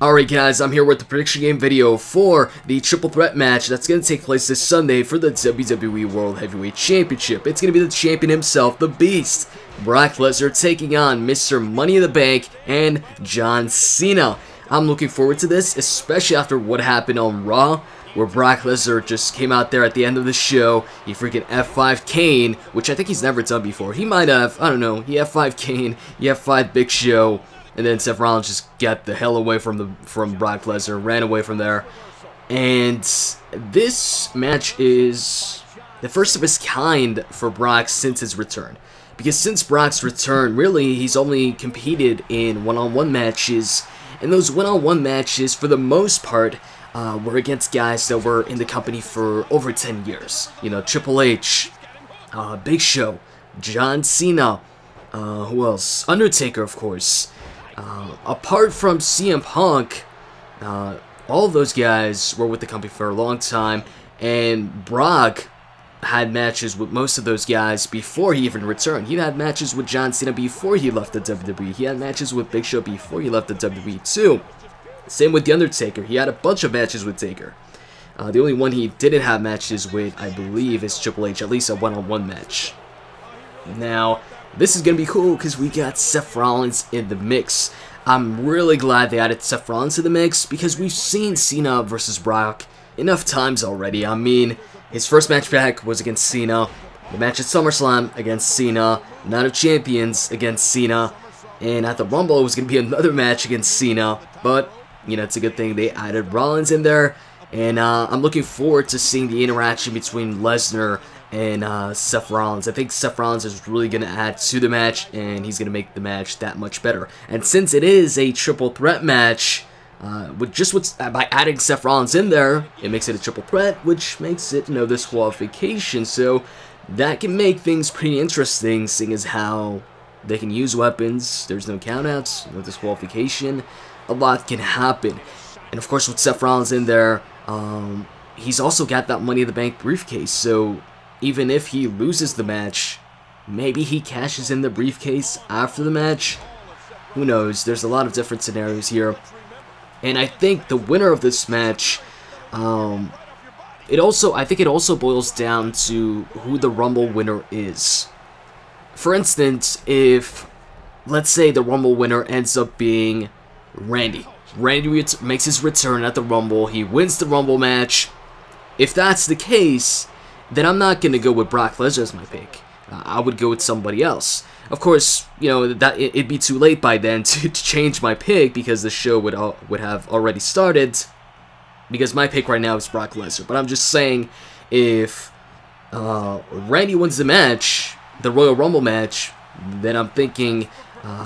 Alright guys, I'm here with the prediction game video for the triple threat match that's going to take place this Sunday for the WWE World Heavyweight Championship. It's going to be the champion himself, the Beast, Brock Lesnar, taking on Mr. Money in the Bank and John Cena. I'm looking forward to this, especially after what happened on Raw, where Brock Lesnar just came out there at the end of the show. He freaking F5 Kane, which I think he's never done before. He might have, I don't know, he F5 Kane, he F5 Big Show. And then Seth Rollins just got the hell away from Brock Lesnar, ran away from there. And this match is the first of its kind for Brock since his return. Because since Brock's return, really, he's only competed in one-on-one matches. And those one-on-one matches, for the most part, were against guys that were in the company for over 10 years. You know, Triple H, Big Show, John Cena, who else? Undertaker, of course. Apart from CM Punk, all of those guys were with the company for a long time, and Brock had matches with most of those guys before he even returned. He had matches with John Cena before he left the WWE. He had matches with Big Show before he left the WWE too. Same with The Undertaker. He had a bunch of matches with Taker. The only one he didn't have matches with, I believe, is Triple H, at least a one-on-one match. Now, this is going to be cool because we got Seth Rollins in the mix. I'm really glad they added Seth Rollins to the mix because we've seen Cena versus Brock enough times already. I mean, his first match back was against Cena, the match at SummerSlam against Cena, Night of Champions against Cena, and at the Rumble it was going to be another match against Cena, but, you know, it's a good thing they added Rollins in there, and I'm looking forward to seeing the interaction between Lesnar and Seth Rollins. I think Seth Rollins is really going to add to the match, and he's going to make the match that much better. And since it is a triple threat match, by adding Seth Rollins in there, it makes it a triple threat, which makes it no disqualification. So that can make things pretty interesting, seeing as how they can use weapons. There's no countouts, no disqualification. A lot can happen. And of course, with Seth Rollins in there, he's also got that Money in the Bank briefcase. So even if he loses the match, maybe he cashes in the briefcase after the match. Who knows? There's a lot of different scenarios here. And I think the winner of this match, I think it also boils down to who the Rumble winner is. For instance, if, let's say, the Rumble winner ends up being Randy. Randy makes his return at the Rumble. He wins the Rumble match. If that's the case, then I'm not going to go with Brock Lesnar as my pick. I would go with somebody else. Of course, you know, that it'd be too late by then to change my pick because the show would have already started. Because my pick right now is Brock Lesnar. But I'm just saying, if Randy wins the match, the Royal Rumble match, then I'm thinking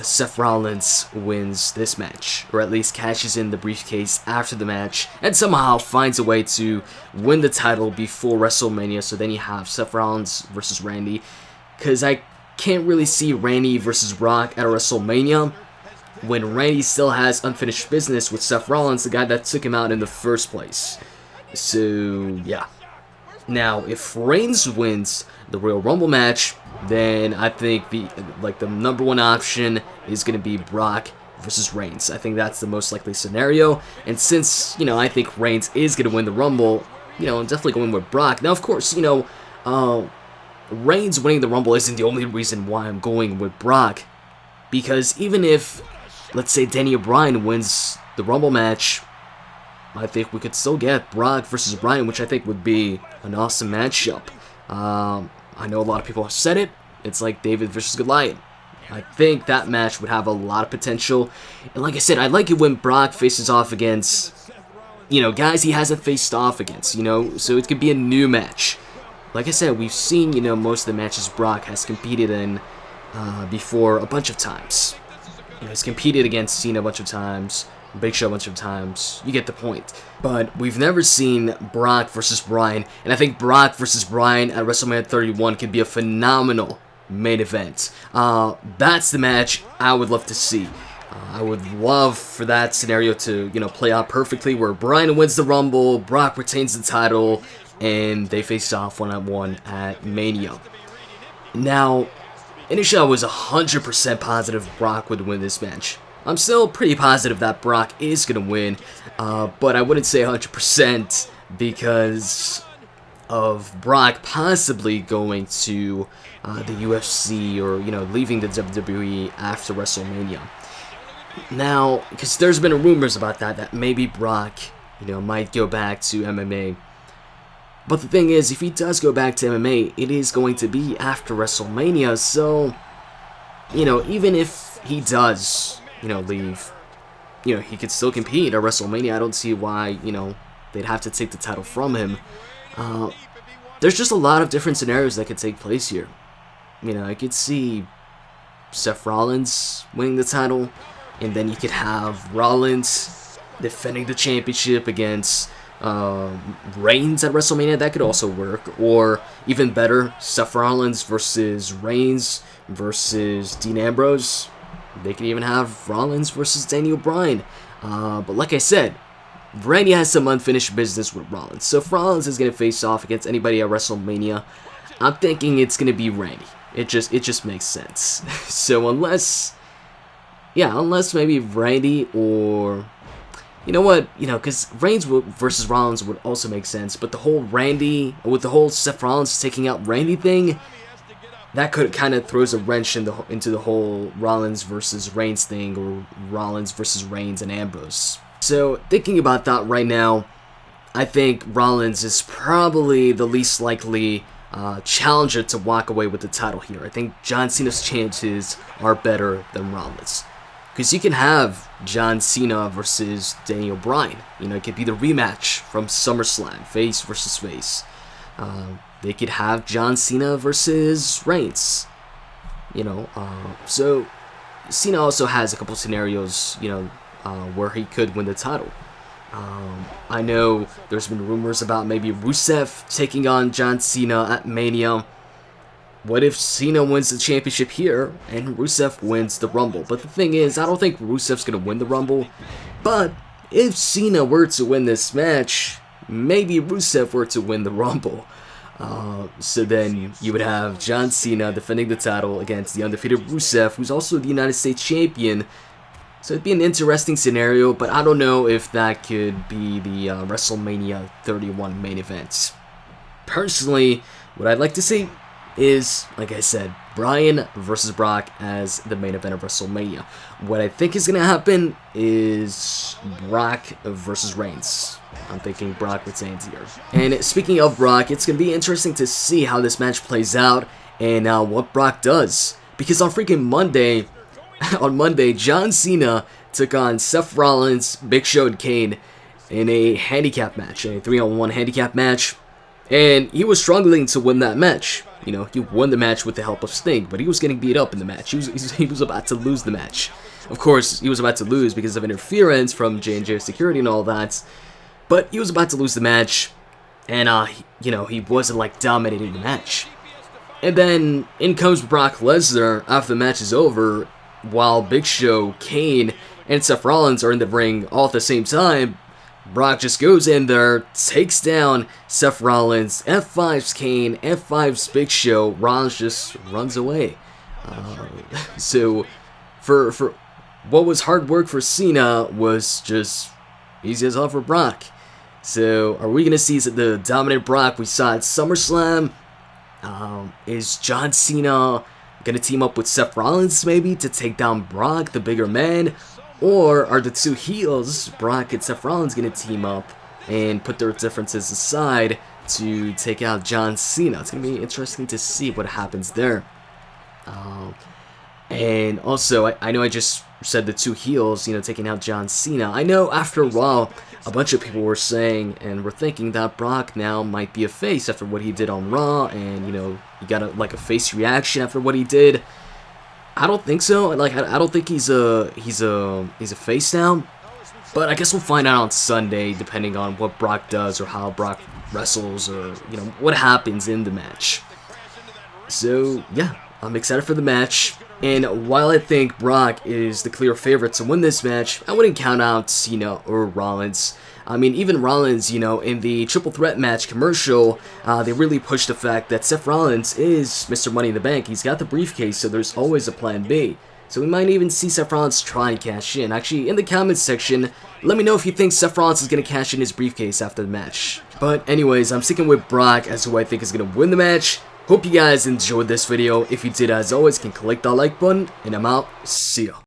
Seth Rollins wins this match, or at least cashes in the briefcase after the match, and somehow finds a way to win the title before WrestleMania, so then you have Seth Rollins versus Randy, because I can't really see Randy versus Brock at WrestleMania, when Randy still has unfinished business with Seth Rollins, the guy that took him out in the first place. So, yeah. Now, if Reigns wins the Royal Rumble match, then I think the number one option is going to be Brock versus Reigns. I think that's the most likely scenario. And since, you know, I think Reigns is going to win the Rumble, you know, I'm definitely going with Brock. Now, of course, you know, Reigns winning the Rumble isn't the only reason why I'm going with Brock. Because even if, let's say, Danny Bryan wins the Rumble match, I think we could still get Brock versus Bryan, which I think would be an awesome matchup. I know a lot of people have said it. It's like David versus Goliath. I think that match would have a lot of potential. And like I said, I like it when Brock faces off against, you know, guys he hasn't faced off against, you know, so it could be a new match. Like I said, we've seen, you know, most of the matches Brock has competed in before a bunch of times. You know, he's competed against Cena a bunch of times, Big Show a bunch of times. You get the point. But we've never seen Brock versus Bryan, and I think Brock versus Bryan at WrestleMania 31 could be a phenomenal main event. That's the match I would love to see. I would love for that scenario to, you know, play out perfectly, where Bryan wins the Rumble, Brock retains the title, and they face off one-on-one at Mania. Now, initially I was 100% positive Brock would win this match. I'm still pretty positive that Brock is going to win, but I wouldn't say 100% because of Brock possibly going to the UFC or, leaving the WWE after WrestleMania. Now, because there's been rumors about that maybe Brock, might go back to MMA. But the thing is, if he does go back to MMA, it is going to be after WrestleMania, so, even if he does, leave, he could still compete at WrestleMania. I don't see why, they'd have to take the title from him. There's just a lot of different scenarios that could take place here. I could see Seth Rollins winning the title, and then you could have Rollins defending the championship against Reigns at WrestleMania. That could also work. Or even better, Seth Rollins versus Reigns versus Dean Ambrose. They could even have Rollins versus Daniel Bryan. But like I said, Randy has some unfinished business with Rollins. So if Rollins is going to face off against anybody at WrestleMania, I'm thinking it's going to be Randy. It just makes sense. So unless maybe Randy or, because Reigns versus Rollins would also make sense. But the whole with the whole Seth Rollins taking out Randy thing, that could kind of throws a wrench into the whole Rollins versus Reigns thing, or Rollins versus Reigns and Ambrose. So thinking about that right now, I think Rollins is probably the least likely challenger to walk away with the title here. I think John Cena's chances are better than Rollins. Because you can have John Cena versus Daniel Bryan. It could be the rematch from SummerSlam, face versus face. They could have John Cena versus Reigns. So Cena also has a couple scenarios, where he could win the title. I know there's been rumors about maybe Rusev taking on John Cena at Mania. What if Cena wins the championship here and Rusev wins the Rumble? But the thing is, I don't think Rusev's going to win the Rumble. But if Cena were to win this match, maybe Rusev were to win the Rumble. So then you would have John Cena defending the title against the undefeated Rusev, who's also the United States champion. So it'd be an interesting scenario, but I don't know if that could be the WrestleMania 31 main event. Personally, what I'd like to see is, like I said, Bryan versus Brock as the main event of WrestleMania. What I think is going to happen is Brock versus Reigns. I'm thinking Brock retains here. And speaking of Brock, it's going to be interesting to see how this match plays out and what Brock does. Because on freaking Monday, John Cena took on Seth Rollins, Big Show, and Kane in a handicap match, a 3-on-1 handicap match. And he was struggling to win that match. He won the match with the help of Sting, but he was getting beat up in the match. He was about to lose the match. Of course, he was about to lose because of interference from J&J Security and all that. But he was about to lose the match, and he wasn't dominating the match. And then in comes Brock Lesnar after the match is over, while Big Show, Kane, and Seth Rollins are in the ring all at the same time. Brock just goes in there, takes down Seth Rollins, F5's Kane, F5's Big Show. Rollins just runs away. So for what was hard work for Cena was just easy as hell for Brock. So are we gonna see the dominant Brock we saw at SummerSlam? Is John Cena gonna team up with Seth Rollins maybe to take down Brock, the bigger man? Or are the two heels, Brock and Seth Rollins, going to team up and put their differences aside to take out John Cena? It's going to be interesting to see what happens there. And also, I know I just said the two heels, taking out John Cena. I know after a while, a bunch of people were saying and were thinking that Brock now might be a face after what he did on Raw. And, he got a face reaction after what he did. I don't think so. I don't think he's a face now. But I guess we'll find out on Sunday, depending on what Brock does or how Brock wrestles, or what happens in the match. So yeah, I'm excited for the match. And while I think Brock is the clear favorite to win this match, I wouldn't count out Cena or Rollins. I mean, even Rollins, in the Triple Threat match commercial, they really pushed the fact that Seth Rollins is Mr. Money in the Bank. He's got the briefcase, so there's always a plan B. So we might even see Seth Rollins try and cash in. Actually, in the comments section, let me know if you think Seth Rollins is going to cash in his briefcase after the match. But anyways, I'm sticking with Brock as who I think is going to win the match. Hope you guys enjoyed this video. If you did, as always, can click that like button, and I'm out. See ya.